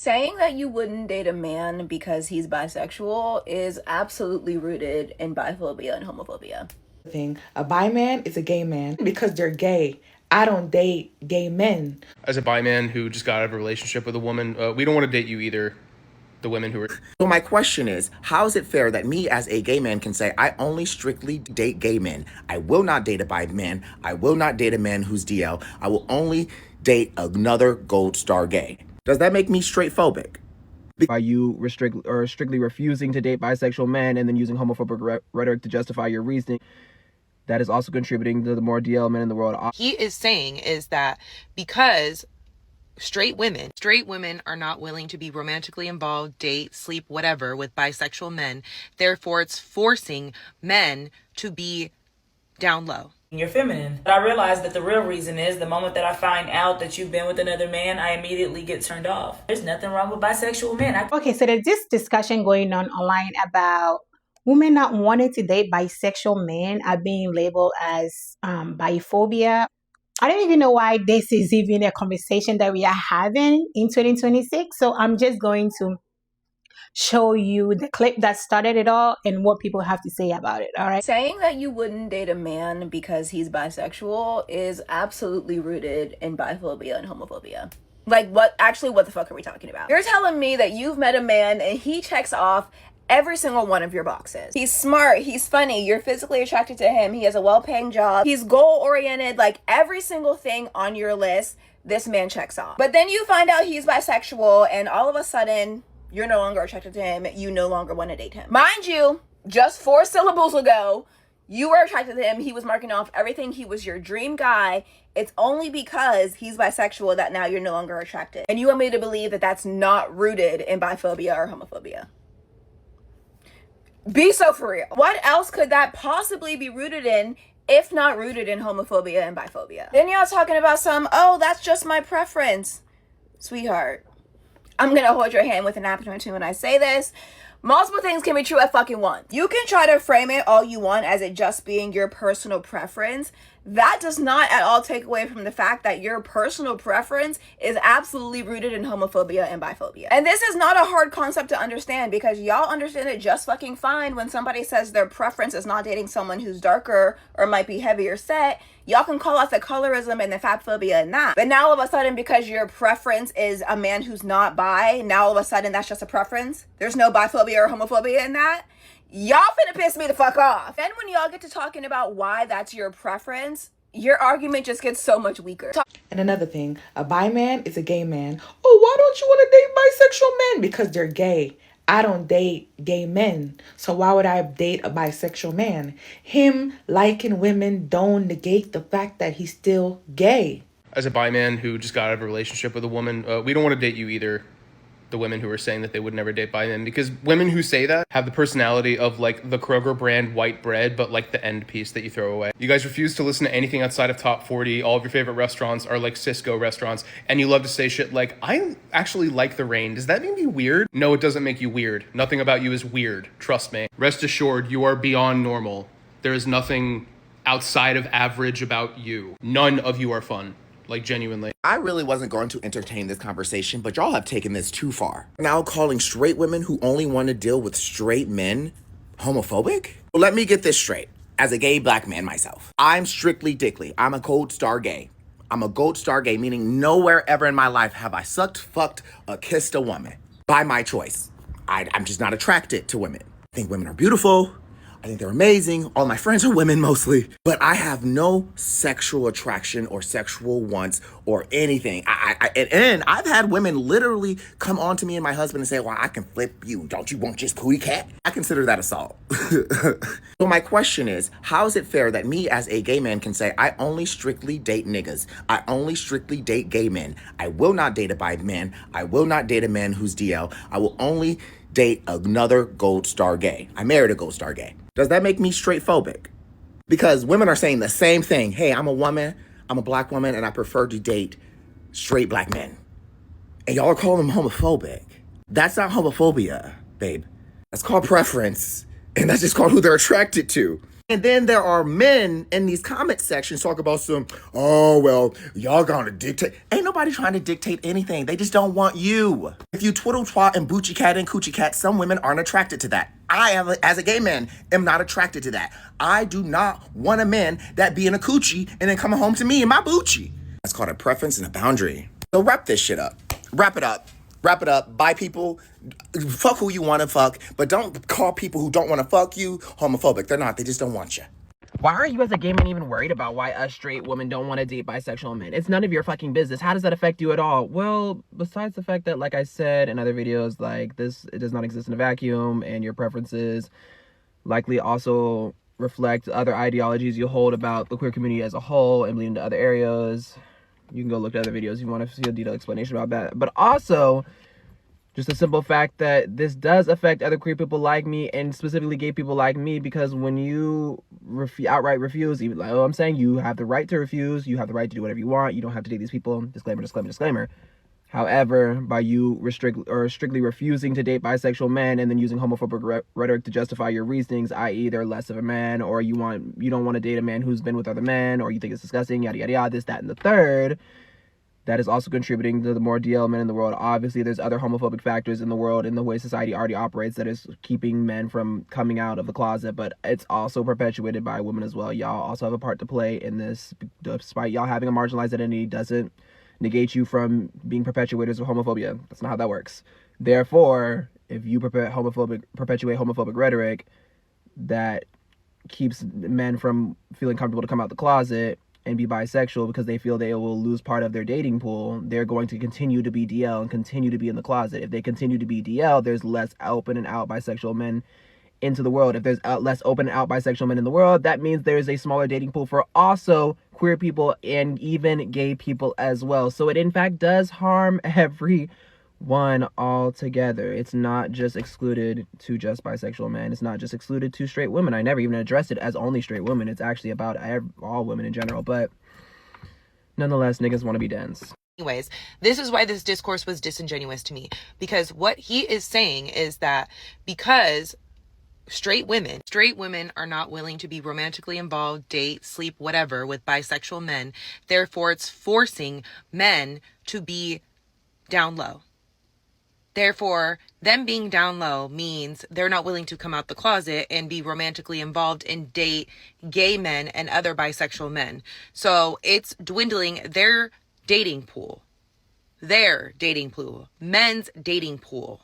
Saying that you wouldn't date a man because he's bisexual is absolutely rooted in biphobia and homophobia. A bi man is a gay man because they're gay. I don't date gay men. As a bi man who just got out of a relationship with a woman, we don't want to date you either. The women who are. So my question is, how is it fair that me as a gay man can say I only strictly date gay men? I will not date a bi man. I will not date a man who's DL. I will only date another gold star gay. Does that make me straight phobic? By you strictly refusing to date bisexual men and then using homophobic rhetoric to justify your reasoning, that is also contributing to the more DL men in the world. He is saying is that because straight women are not willing to be romantically involved, date, sleep, whatever with bisexual men, therefore it's forcing men to be down low. You're feminine. But I realize that the real reason is the moment that I find out that you've been with another man, I immediately get turned off. There's nothing wrong with bisexual men. Okay, so there's this discussion going on online about women not wanting to date bisexual men are being labeled as biphobia. I don't even know why this is even a conversation that we are having in 2026. So I'm just going to show you the clip that started it all and what people have to say about it. All right. Saying that you wouldn't date a man because he's bisexual is absolutely rooted in biphobia and homophobia. Like, what the fuck are we talking about? You're telling me that you've met a man and he checks off every single one of your boxes. He's smart, he's funny, you're physically attracted to him, he has a well-paying job, he's goal-oriented, like every single thing on your list, this man checks off. But then you find out he's bisexual and all of a sudden, you're no longer attracted to him, you no longer want to date him. Mind you, just 4 syllables ago, you were attracted to him, he was marking off everything, he was your dream guy. It's only because he's bisexual that now you're no longer attracted. And you want me to believe that that's not rooted in biphobia or homophobia? Be so for real. What else could that possibly be rooted in if not rooted in homophobia and biphobia? Then y'all talking about oh, that's just my preference. Sweetheart, I'm gonna hold your hand with an apple or two when I say this. Multiple things can be true at fucking once. You can try to frame it all you want as it just being your personal preference. That does not at all take away from the fact that your personal preference is absolutely rooted in homophobia and biphobia. And this is not a hard concept to understand because y'all understand it just fucking fine when somebody says their preference is not dating someone who's darker or might be heavier set. Y'all can call out the colorism and the fatphobia and that. But now all of a sudden, because your preference is a man who's not bi, now all of a sudden that's just a preference. There's no biphobia or homophobia in that. Y'all finna piss me the fuck off. Then when y'all get to talking about why that's your preference, your argument just gets so much weaker. And another thing, a bi man is a gay man. Oh, why don't you want to date bisexual men? Because they're gay. I don't date gay men. So why would I date a bisexual man? Him liking women don't negate the fact that he's still gay. As a bi man who just got out of a relationship with a woman, we don't want to date you either. The women who are saying that they would never date bi men, because women who say that have the personality of like the Kroger brand white bread, but like the end piece that you throw away. You guys refuse to listen to anything outside of top 40. All of your favorite restaurants are like Cisco restaurants, and you love to say shit like, I actually like the rain. Does that make me weird? No, it doesn't make you weird. Nothing about you is weird. Trust me. Rest assured, you are beyond normal. There is nothing outside of average about you. None of you are fun. Like, genuinely. I really wasn't going to entertain this conversation, but y'all have taken this too far. Now calling straight women who only want to deal with straight men homophobic? Well, let me get this straight. As a gay black man myself, I'm strictly dickly. I'm a gold star gay. I'm a gold star gay, meaning nowhere ever in my life have I sucked, fucked, or kissed a woman by my choice. I'm just not attracted to women. I think women are beautiful. I think they're amazing. All my friends are women mostly. But I have no sexual attraction or sexual wants or anything. And I've had women literally come on to me and my husband and say, well, I can flip you. Don't you want just booty cat? I consider that assault. So my question is, how is it fair that me as a gay man can say, I only strictly date niggas. I only strictly date gay men. I will not date a bi man. I will not date a man who's DL. I will only date another gold star gay. I married a gold star gay. Does that make me straight phobic? Because women are saying the same thing. Hey, I'm a woman, I'm a black woman, and I prefer to date straight black men. And y'all are calling them homophobic. That's not homophobia, babe. That's called preference. And that's just called who they're attracted to. And then there are men in these comment sections talk about some, oh, well, y'all gonna dictate. Ain't nobody trying to dictate anything. They just don't want you. If you twiddle twat and boochie cat and coochie cat, some women aren't attracted to that. I, as a gay man, am not attracted to that. I do not want a man that be in a coochie and then coming home to me in my boochie. That's called a preference and a boundary. So wrap this shit up. Wrap it up. Wrap it up. Bye, people. Fuck who you want to fuck, but don't call people who don't want to fuck you homophobic. They're not. They just don't want you. Why are you as a gay man even worried about why us straight women don't want to date bisexual men? It's none of your fucking business. How does that affect you at all? Well, besides the fact that, like I said in other videos, like this, it does not exist in a vacuum, and your preferences likely also reflect other ideologies you hold about the queer community as a whole and bleed into other areas. You can go look at other videos if you want to see a detailed explanation about that. But also, just a simple fact that this does affect other queer people like me, and specifically gay people like me, because when you outright refuse, even like, I'm saying, you have the right to refuse, you have the right to do whatever you want, you don't have to date these people, disclaimer, disclaimer, disclaimer. However, by you strictly refusing to date bisexual men and then using homophobic rhetoric to justify your reasonings, i.e. they're less of a man, or you don't want to date a man who's been with other men, or you think it's disgusting, yada, yada, yada, this, that, and the third, that is also contributing to the more DL men in the world. Obviously, there's other homophobic factors in the world and the way society already operates that is keeping men from coming out of the closet, but it's also perpetuated by women as well. Y'all also have a part to play in this. Despite y'all having a marginalized identity, doesn't negate you from being perpetuators of homophobia. That's not how that works. Therefore, if you perpetuate homophobic rhetoric that keeps men from feeling comfortable to come out the closet and be bisexual because they feel they will lose part of their dating pool, they're going to continue to be DL and continue to be in the closet. If they continue to be DL, there's less open and out bisexual men into the world. If there's less open and out bisexual men in the world, that means there's a smaller dating pool for also queer people and even gay people as well. So it in fact does harm everyone altogether. It's not just excluded to just bisexual men. It's not just excluded to straight women. I never even addressed it as only straight women. It's actually about all women in general. But nonetheless, niggas want to be dense. Anyways, this is why this discourse was disingenuous to me, because what he is saying is that because straight women are not willing to be romantically involved, date, sleep, whatever with bisexual men. Therefore, it's forcing men to be down low. Therefore, them being down low means they're not willing to come out the closet and be romantically involved and date gay men and other bisexual men. So it's dwindling their dating pool. Men's dating pool.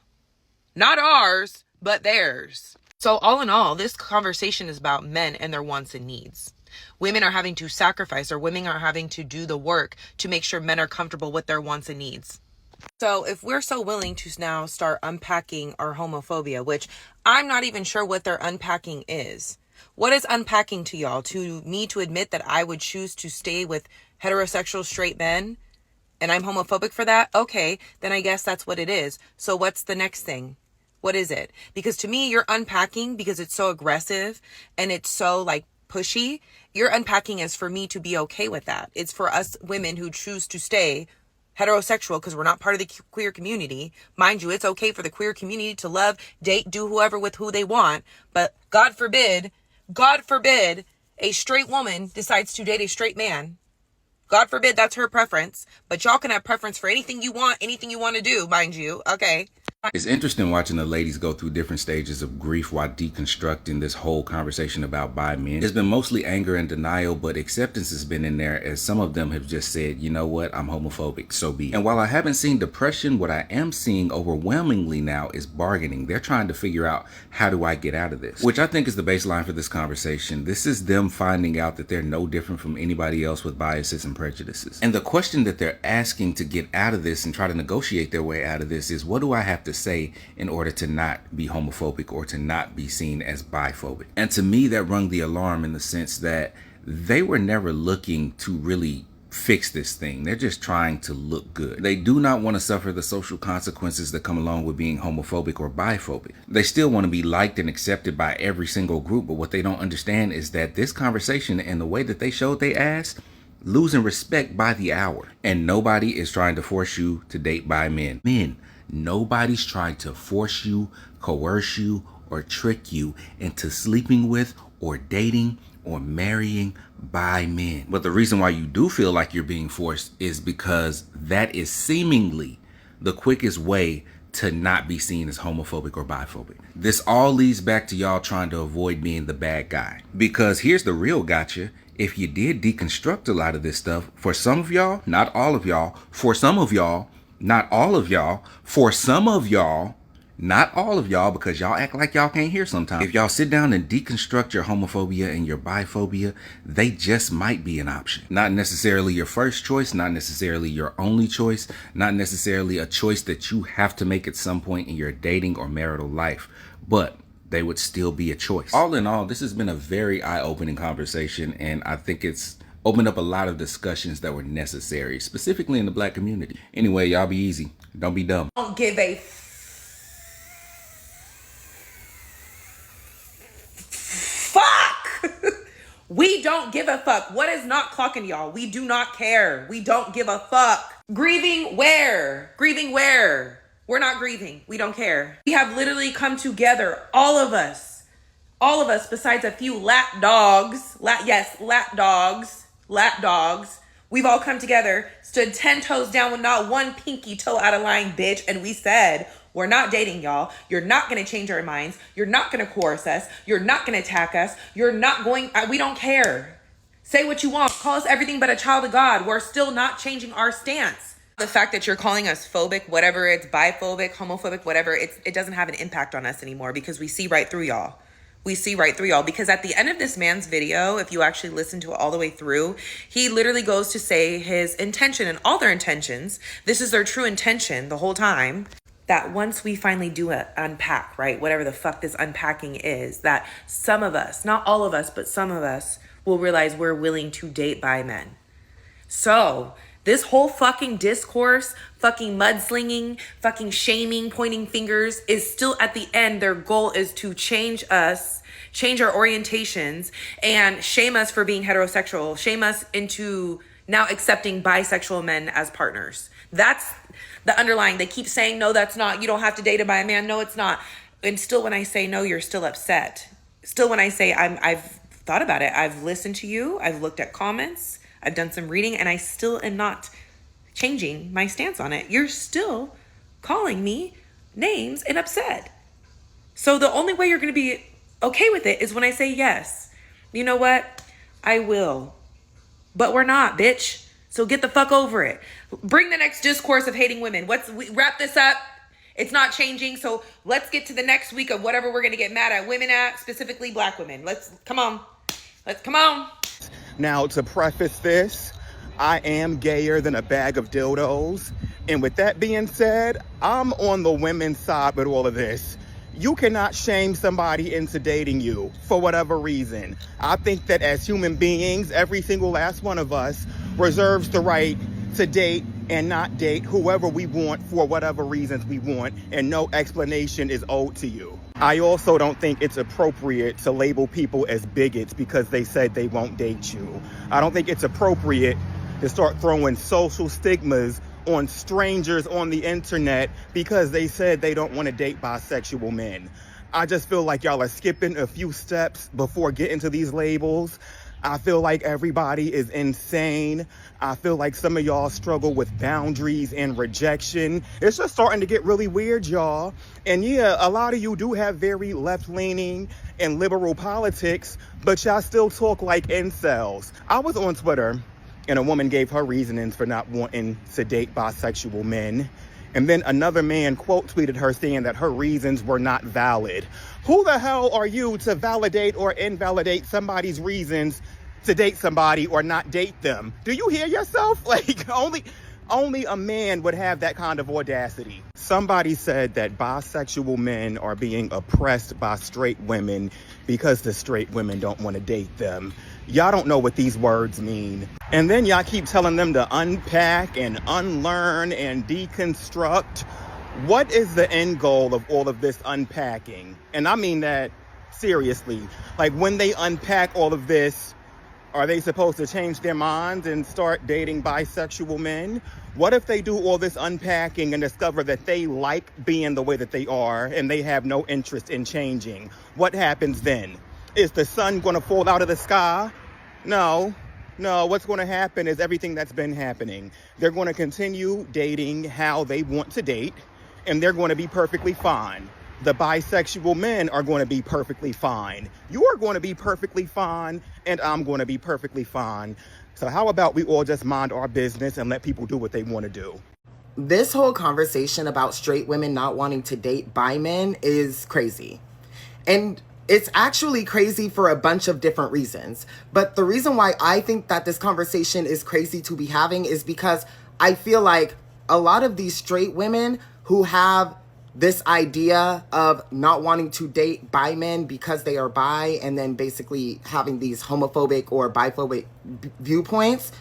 Not ours, but theirs. So all in all, this conversation is about men and their wants and needs. Women are having to sacrifice, or women are having to do the work to make sure men are comfortable with their wants and needs. So if we're so willing to now start unpacking our homophobia, which I'm not even sure what their unpacking is. What is unpacking to y'all? To me to admit that I would choose to stay with heterosexual straight men and I'm homophobic for that? Okay, then I guess that's what it is. So what's the next thing? What is it? Because to me, you're unpacking because it's so aggressive and it's so like pushy. Your unpacking is for me to be okay with that. It's for us women who choose to stay heterosexual because we're not part of the queer community. Mind you, it's okay for the queer community to love, date, do whoever with who they want. But God forbid, a straight woman decides to date a straight man. God forbid that's her preference. But y'all can have preference for anything you want to do, mind you. Okay. It's interesting watching the ladies go through different stages of grief while deconstructing this whole conversation about bi men. It's been mostly anger and denial, but acceptance has been in there as some of them have just said, you know what, I'm homophobic, so be it. And while I haven't seen depression, what I am seeing overwhelmingly now is bargaining. They're trying to figure out, how do I get out of this? Which I think is the baseline for this conversation. This is them finding out that they're no different from anybody else with biases and prejudices. And the question that they're asking to get out of this and try to negotiate their way out of this is, what do I have to say in order to not be homophobic or to not be seen as biphobic? And to me, that rung the alarm in the sense that they were never looking to really fix this thing. They're just trying to look good. They do not want to suffer the social consequences that come along with being homophobic or biphobic. They still want to be liked and accepted by every single group, but what they don't understand is that this conversation and the way that they showed they ass, losing respect by the hour. And nobody is trying to force you to date bi men. Nobody's trying to force you, coerce you, or trick you into sleeping with or dating or marrying by men. But the reason why you do feel like you're being forced is because that is seemingly the quickest way to not be seen as homophobic or biphobic. This all leads back to y'all trying to avoid being the bad guy. Because here's the real gotcha. If you did deconstruct a lot of this stuff, for some of y'all, not all of y'all, for some of y'all, not all of y'all, for some of y'all, not all of y'all, because y'all act like y'all can't hear sometimes. If y'all sit down and deconstruct your homophobia and your biphobia, they just might be an option. Not necessarily your first choice, not necessarily your only choice, not necessarily a choice that you have to make at some point in your dating or marital life, but they would still be a choice. All in all, this has been a very eye-opening conversation, and I think it's opened up a lot of discussions that were necessary, specifically in the Black community. Anyway, y'all be easy. Don't be dumb. Don't give a fuck. We don't give a fuck. What is not clocking y'all? We do not care. We don't give a fuck. Grieving where? Grieving where? We're not grieving. We don't care. We have literally come together, all of us, besides a few lap dogs. Lap dogs. We've all come together, stood 10 toes down with not one pinky toe out of line, bitch. And we said, we're not dating y'all. You're not going to change our minds. You're not going to coerce us. You're not going to attack us. You're not going, we don't care. Say what you want. Call us everything but a child of God. We're still not changing our stance. The fact that you're calling us phobic, whatever it's biphobic, homophobic, whatever, it doesn't have an impact on us anymore because we see right through y'all. We see right through y'all because at the end of this man's video, if you actually listen to it all the way through, he literally goes to say his intention and all their intentions. This is their true intention the whole time. That once we finally do unpack, right, whatever the fuck this unpacking is, that some of us, not all of us, but some of us will realize we're willing to date bi men. So this whole fucking discourse, fucking mudslinging, fucking shaming, pointing fingers is still at the end. Their goal is to change us, change our orientations, and shame us for being heterosexual, shame us into now accepting bisexual men as partners. That's the underlying. They keep saying, no, that's not. You don't have to date a bi man. No, it's not. And still when I say no, you're still upset. Still when I say I've thought about it, I've listened to you, I've looked at comments, I've done some reading, and I still am not changing my stance on it. You're still calling me names and upset. So the only way you're going to be okay with it is when I say yes. You know what? I will. But we're not, bitch. So get the fuck over it. Bring the next discourse of hating women. We wrap this up. It's not changing. So let's get to the next week of whatever we're going to get mad at women at, specifically Black women. Come on. Now, to preface this, I am gayer than a bag of dildos. And with that being said, I'm on the women's side with all of this. You cannot shame somebody into dating you for whatever reason. I think that as human beings, every single last one of us reserves the right to date and not date whoever we want for whatever reasons we want, and no explanation is owed to you. I also don't think it's appropriate to label people as bigots because they said they won't date you. I don't think it's appropriate to start throwing social stigmas on strangers on the internet because they said they don't want to date bisexual men. I just feel like y'all are skipping a few steps before getting to these labels. I feel like everybody is insane. I feel like some of y'all struggle with boundaries and rejection. It's just starting to get really weird, y'all. And yeah, a lot of you do have very left-leaning and liberal politics, but y'all still talk like incels. I was on Twitter, and a woman gave her reasonings for not wanting to date bisexual men. And then another man quote tweeted her saying that her reasons were not valid. Who the hell are you to validate or invalidate somebody's reasons to date somebody or not date them? Do you hear yourself? Like, only a man would have that kind of audacity. Somebody said that bisexual men are being oppressed by straight women because the straight women don't want to date them. Y'all don't know what these words mean. And then y'all keep telling them to unpack and unlearn and deconstruct. What is the end goal of all of this unpacking? And I mean that seriously. Like, when they unpack all of this, are they supposed to change their minds and start dating bisexual men? What if they do all this unpacking and discover that they like being the way that they are and they have no interest in changing? What happens then? Is the sun going to fall out of the sky? No. No, what's going to happen is everything that's been happening. They're going to continue dating how they want to date, and they're going to be perfectly fine. The bisexual men are going to be perfectly fine. You are going to be perfectly fine, and I'm going to be perfectly fine. So how about we all just mind our business and let people do what they want to do? This whole conversation about straight women not wanting to date bi men is crazy. And it's actually crazy for a bunch of different reasons. But the reason why I think that this conversation is crazy to be having is because I feel like a lot of these straight women who have this idea of not wanting to date bi men because they are bi, and then basically having these homophobic or biphobic viewpoints,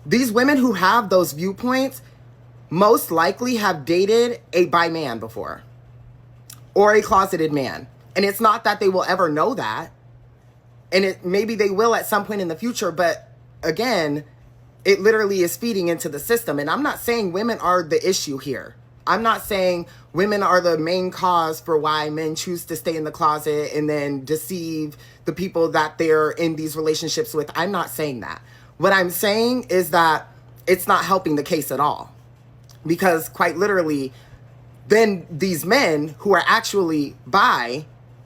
these women who have those viewpoints most likely have dated a bi man before or a closeted man. And it's not that they will ever know that. And maybe they will at some point in the future. But again, it literally is feeding into the system. And I'm not saying women are the issue here. I'm not saying women are the main cause for why men choose to stay in the closet and then deceive the people that they're in these relationships with. I'm not saying that. What I'm saying is that it's not helping the case at all. Because quite literally, then these men who are actually bi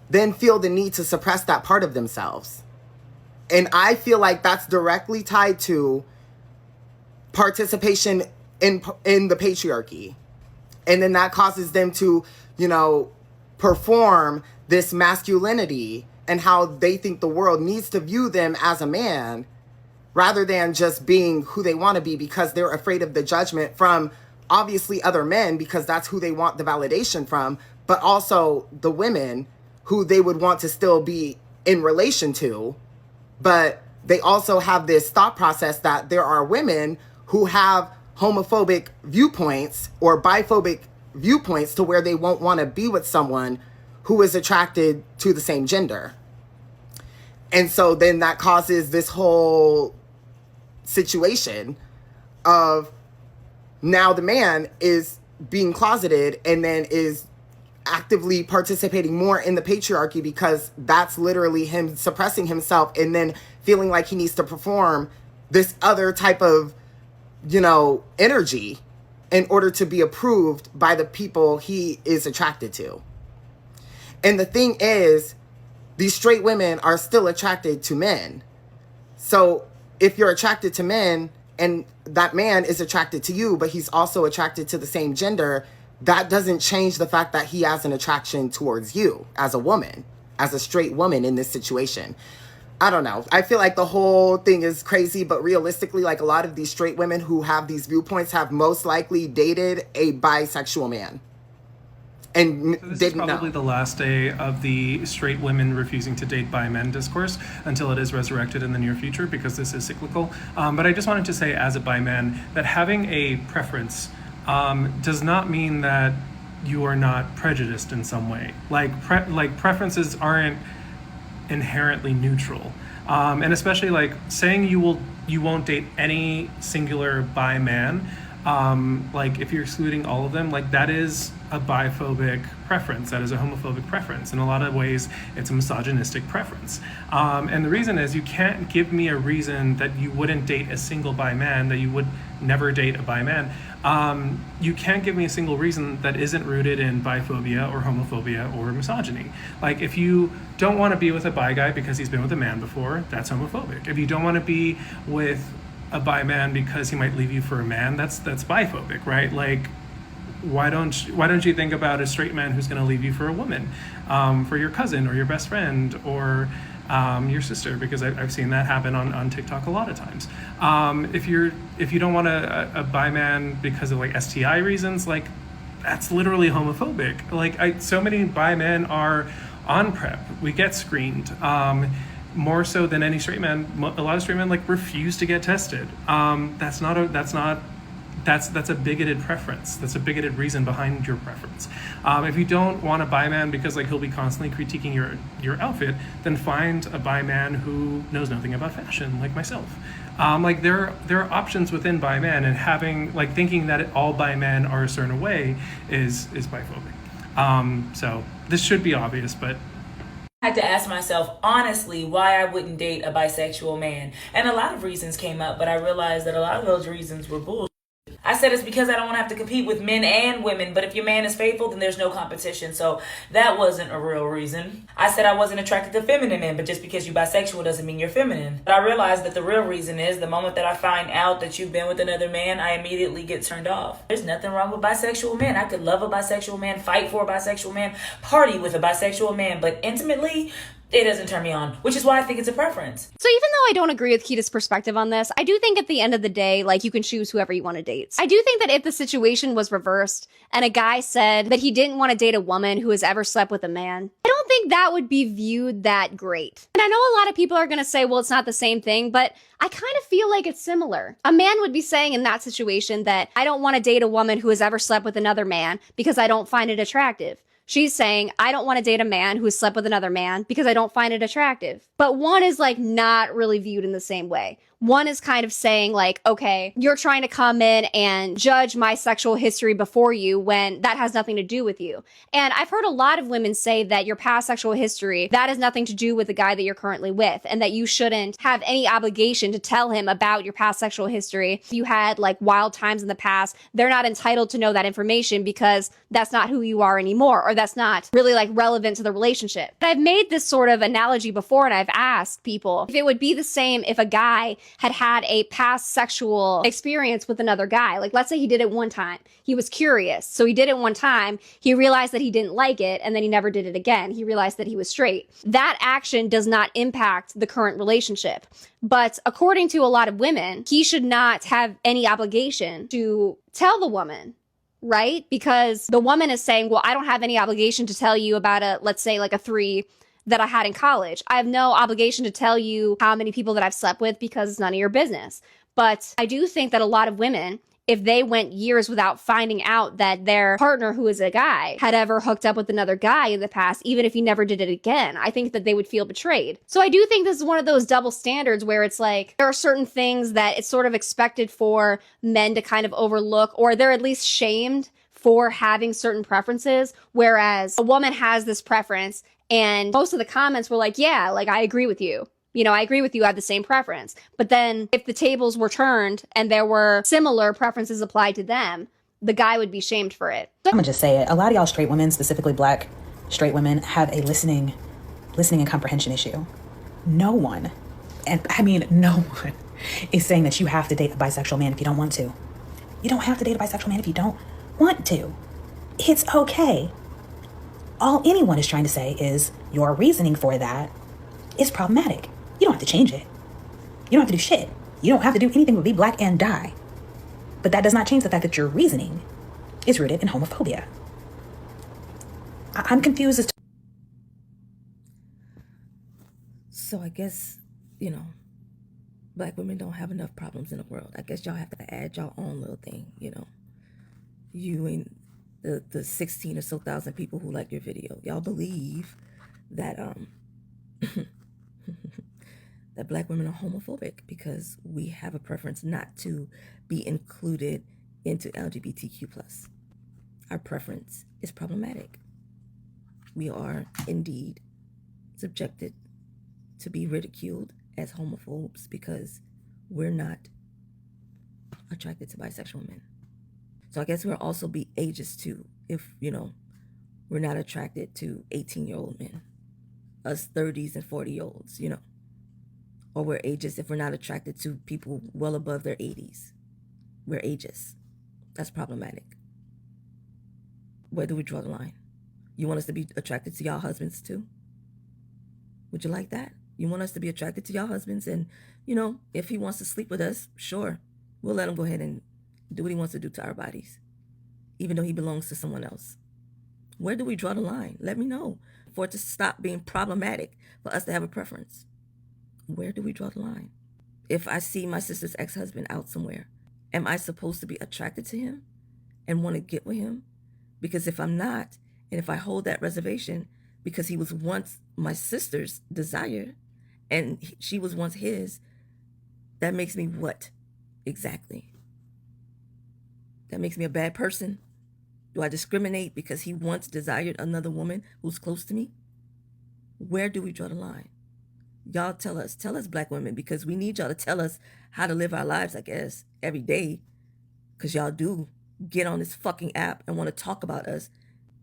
then feel the need to suppress that part of themselves. And I feel like that's directly tied to participation in the patriarchy. And then that causes them to, perform this masculinity and how they think the world needs to view them as a man rather than just being who they want to be, because they're afraid of the judgment from obviously other men, because that's who they want the validation from, but also the women who they would want to still be in relation to. But they also have this thought process that there are women who have homophobic viewpoints or biphobic viewpoints to where they won't want to be with someone who is attracted to the same gender. And so then that causes this whole situation of now the man is being closeted and then is actively participating more in the patriarchy, because that's literally him suppressing himself and then feeling like he needs to perform this other type of, energy in order to be approved by the people he is attracted to. And the thing is, these straight women are still attracted to men. So if you're attracted to men and that man is attracted to you, but he's also attracted to the same gender, that doesn't change the fact that he has an attraction towards you as a woman, as a straight woman in this situation. I don't know. I feel like the whole thing is crazy, but realistically, like a lot of these straight women who have these viewpoints have most likely dated a bisexual man. And this didn't is probably know. the last day of the straight women refusing to date bi men discourse until it is resurrected in the near future, because this is cyclical. But I just wanted to say, as a bi man, that having a preference does not mean that you are not prejudiced in some way. Like preferences aren't inherently neutral, and especially like saying you won't date any singular bi man. Like if you're excluding all of them, like that is a biphobic preference, that is a homophobic preference. In a lot of ways, it's a misogynistic preference. And the reason is, you can't give me a reason that you wouldn't date a single bi man, that you would never date a bi man. You can't give me a single reason that isn't rooted in biphobia or homophobia or misogyny. Like if you don't want to be with a bi guy because he's been with a man before, that's homophobic. If you don't want to be with a bi man because he might leave you for a man, that's biphobic, right? Like why don't you think about a straight man who's going to leave you for a woman, for your cousin or your best friend or your sister, because I've seen that happen on TikTok a lot of times. If you don't want a bi man because of like STI reasons, like that's literally homophobic. Like so many bi men are on PrEP. We get screened. More so than any straight man. A lot of straight men like refuse to get tested. That's a bigoted preference. That's a bigoted reason behind your preference. If you don't want a bi man because like he'll be constantly critiquing your outfit, then find a bi man who knows nothing about fashion, like myself. Like there are options within bi men, and having like thinking that all bi men are a certain way is biphobic. So this should be obvious, but I had to ask myself honestly why I wouldn't date a bisexual man. And a lot of reasons came up, but I realized that a lot of those reasons were bullshit. I said it's because I don't want to have to compete with men and women, but if your man is faithful, then there's no competition. So that wasn't a real reason. I said I wasn't attracted to feminine men, but just because you're bisexual doesn't mean you're feminine. But I realized that the real reason is the moment that I find out that you've been with another man, I immediately get turned off. There's nothing wrong with bisexual men. I could love a bisexual man, fight for a bisexual man, party with a bisexual man, but intimately, it doesn't turn me on, which is why I think it's a preference. So even though I don't agree with Kita's perspective on this, I do think at the end of the day, like, you can choose whoever you want to date. I do think that if the situation was reversed and a guy said that he didn't want to date a woman who has ever slept with a man, I don't think that would be viewed that great. And I know a lot of people are going to say, well, it's not the same thing, but I kind of feel like it's similar. A man would be saying in that situation that I don't want to date a woman who has ever slept with another man because I don't find it attractive. She's saying, I don't want to date a man who has slept with another man because I don't find it attractive. But one is like not really viewed in the same way. One is kind of saying like, okay, you're trying to come in and judge my sexual history before you when that has nothing to do with you. And I've heard a lot of women say that your past sexual history, that has nothing to do with the guy that you're currently with, and that you shouldn't have any obligation to tell him about your past sexual history. If you had like wild times in the past, they're not entitled to know that information because that's not who you are anymore, or that's not really like relevant to the relationship. But I've made this sort of analogy before, and I've asked people if it would be the same if a guy had had a past sexual experience with another guy. Like, let's say he did it one time. He was curious. So he did it one time. He realized that he didn't like it, and then he never did it again. He realized that he was straight. That action does not impact the current relationship. But according to a lot of women, he should not have any obligation to tell the woman, right? Because the woman is saying, well, I don't have any obligation to tell you about a, let's say like a 3 that I had in college. I have no obligation to tell you how many people that I've slept with because it's none of your business. But I do think that a lot of women, if they went years without finding out that their partner, who is a guy, had ever hooked up with another guy in the past, even if he never did it again, I think that they would feel betrayed. So I do think this is one of those double standards where it's like, there are certain things that it's sort of expected for men to kind of overlook, or they're at least shamed for having certain preferences, whereas a woman has this preference and most of the comments were like, yeah, like, I agree with you. You know, I agree with you, I have the same preference. But then if the tables were turned and there were similar preferences applied to them, the guy would be shamed for it. I'm gonna just say it. A lot of y'all straight women, specifically black straight women, have a listening and comprehension issue. No one, and I mean no one, is saying that you have to date a bisexual man if you don't want to. You don't have to date a bisexual man if you don't want to. It's okay. All anyone is trying to say is your reasoning for that is problematic. You don't have to change it. You don't have to do shit. You don't have to do anything but be black and die. But that does not change the fact that your reasoning is rooted in homophobia. I'm confused as to... So I guess, black women don't have enough problems in the world. I guess y'all have to add y'all own little thing, You and the 16 or so thousand people who like your video. Y'all believe that that black women are homophobic because we have a preference not to be included into LGBTQ+. Our preference is problematic. We are indeed subjected to be ridiculed as homophobes because we're not attracted to bisexual men. So I guess we'll also be ageist too if, we're not attracted to 18-year-old men, us 30s and 40-year-olds, Or we're ageist if we're not attracted to people well above their 80s. We're ageist. That's problematic. Where do we draw the line? You want us to be attracted to y'all husbands too? Would you like that? You want us to be attracted to y'all husbands and, if he wants to sleep with us, sure, we'll let him go ahead and do what he wants to do to our bodies, even though he belongs to someone else. Where do we draw the line? Let me know for it to stop being problematic for us to have a preference. Where do we draw the line? If I see my sister's ex-husband out somewhere, am I supposed to be attracted to him and want to get with him? Because if I'm not, and if I hold that reservation because he was once my sister's desire and she was once his, that makes me what exactly? That makes me a bad person? Do I discriminate because he once desired another woman who's close to me? Where do we draw the line? Y'all tell us black women, because we need y'all to tell us how to live our lives, I guess, every day. Because y'all do get on this fucking app and want to talk about us.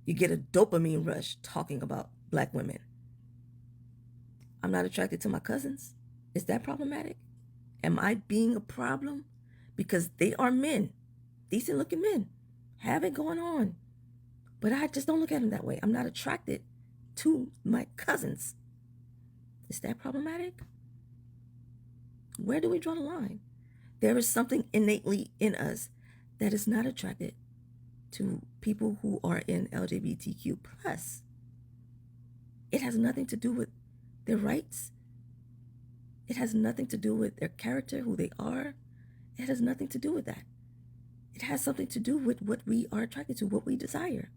You get a dopamine rush talking about black women. I'm not attracted to my cousins. Is that problematic? Am I being a problem? Because they are men, decent looking men, have it going on. But I just don't look at them that way. I'm not attracted to my cousins. Is that problematic? Where do we draw the line? There is something innately in us that is not attracted to people who are in LGBTQ+. It has nothing to do with their rights. It has nothing to do with their character, who they are. It has nothing to do with that. It has something to do with what we are attracted to, what we desire.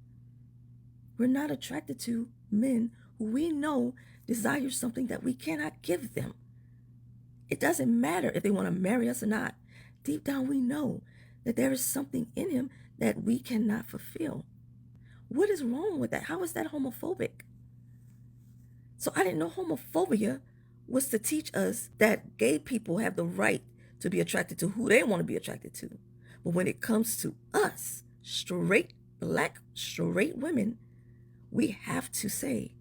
We're not attracted to men who we know desire something that we cannot give them. It doesn't matter if they want to marry us or not. Deep down, we know that there is something in him that we cannot fulfill. What is wrong with that? How is that homophobic? So I didn't know homophobia was to teach us that gay people have the right to be attracted to who they want to be attracted to. But when it comes to us, straight, black, straight women, we have to say,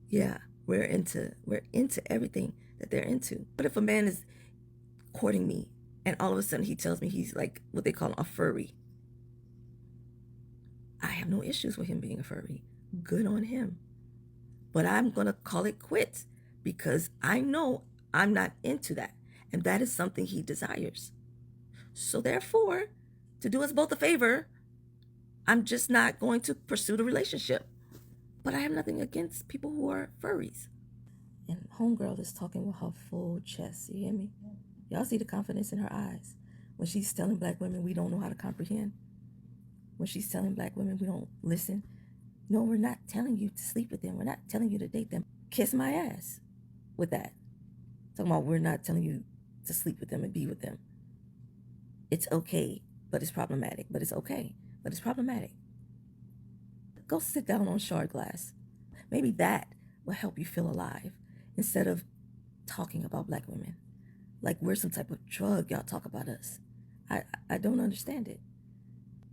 yeah, we're into everything that they're into. But if a man is courting me and all of a sudden he tells me he's like what they call a furry, I have no issues with him being a furry. Good on him. But I'm going to call it quits because I know I'm not into that. And that is something he desires. So therefore, to do us both a favor, I'm just not going to pursue the relationship. But I have nothing against people who are furries. And homegirl is talking with her full chest. You hear me? Y'all see the confidence in her eyes. When she's telling black women we don't know how to comprehend. When she's telling black women we don't listen. No, we're not telling you to sleep with them. We're not telling you to date them. Kiss my ass with that. Talking about we're not telling you to sleep with them and be with them. It's okay, but it's problematic. But it's okay, but it's problematic. Go sit down on shard glass. Maybe that will help you feel alive instead of talking about black women. Like we're some type of drug, y'all talk about us. I don't understand it.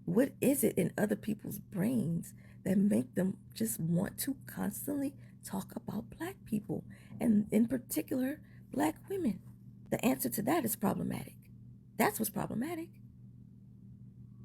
What is it in other people's brains that make them just want to constantly talk about black people, and in particular, black women? The answer to that is problematic. That's what's problematic.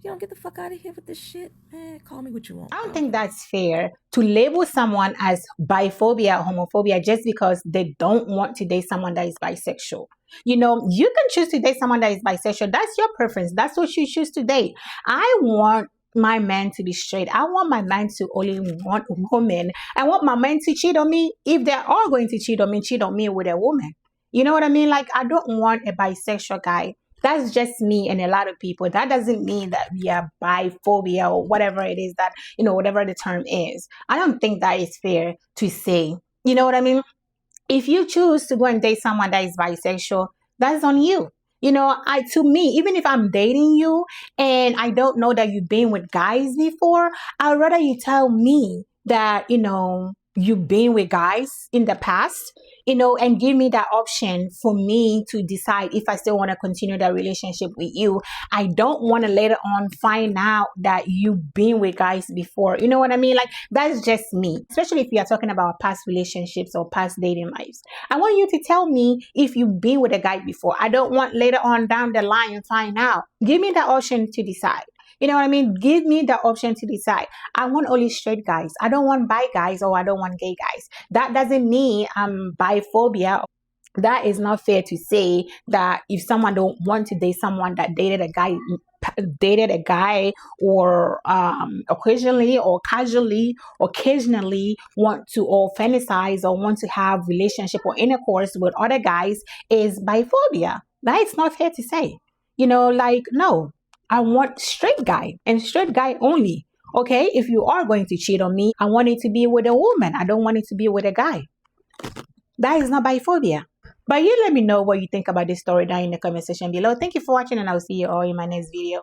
You don't get the fuck out of here with this shit, man. Call me what you want. I don't think that's fair to label someone as biphobia or homophobia just because they don't want to date someone that is bisexual. You know, you can choose to date someone that is bisexual. That's your preference. That's what you choose to date. I want my man to be straight. I want my man to only want women. I want my man to cheat on me. If they are going to cheat on me with a woman. You know what I mean? Like, I don't want a bisexual guy. That's just me and a lot of people. That doesn't mean that we are biphobia or whatever it is that, you know, whatever the term is. I don't think that is fair to say. You know what I mean? If you choose to go and date someone that is bisexual, that's on you. You know, to me, even if I'm dating you and I don't know that you've been with guys before, I'd rather you tell me that, you know, you've been with guys in the past, you know, and give me that option for me to decide if I still want to continue that relationship with you. I don't want to later on find out that you've been with guys before. You know what I mean? Like, that's just me, especially if you are talking about past relationships or past dating lives. I want you to tell me if you've been with a guy before. I don't want later on down the line and find out. Give me that option to decide. You know what I mean? Give me the option to decide. I want only straight guys. I don't want bi guys or I don't want gay guys. That doesn't mean I'm biphobia. That is not fair to say that if someone don't want to date someone that dated a guy or occasionally or casually, occasionally want to or fantasize or want to have relationship or intercourse with other guys is biphobia. That is not fair to say. You know, like, no. I want straight guy and straight guy only. Okay, if you are going to cheat on me, I want it to be with a woman. I don't want it to be with a guy. That is not biphobia. But you let me know what you think about this story down in the comment section below. Thank you for watching and I'll see you all in my next video.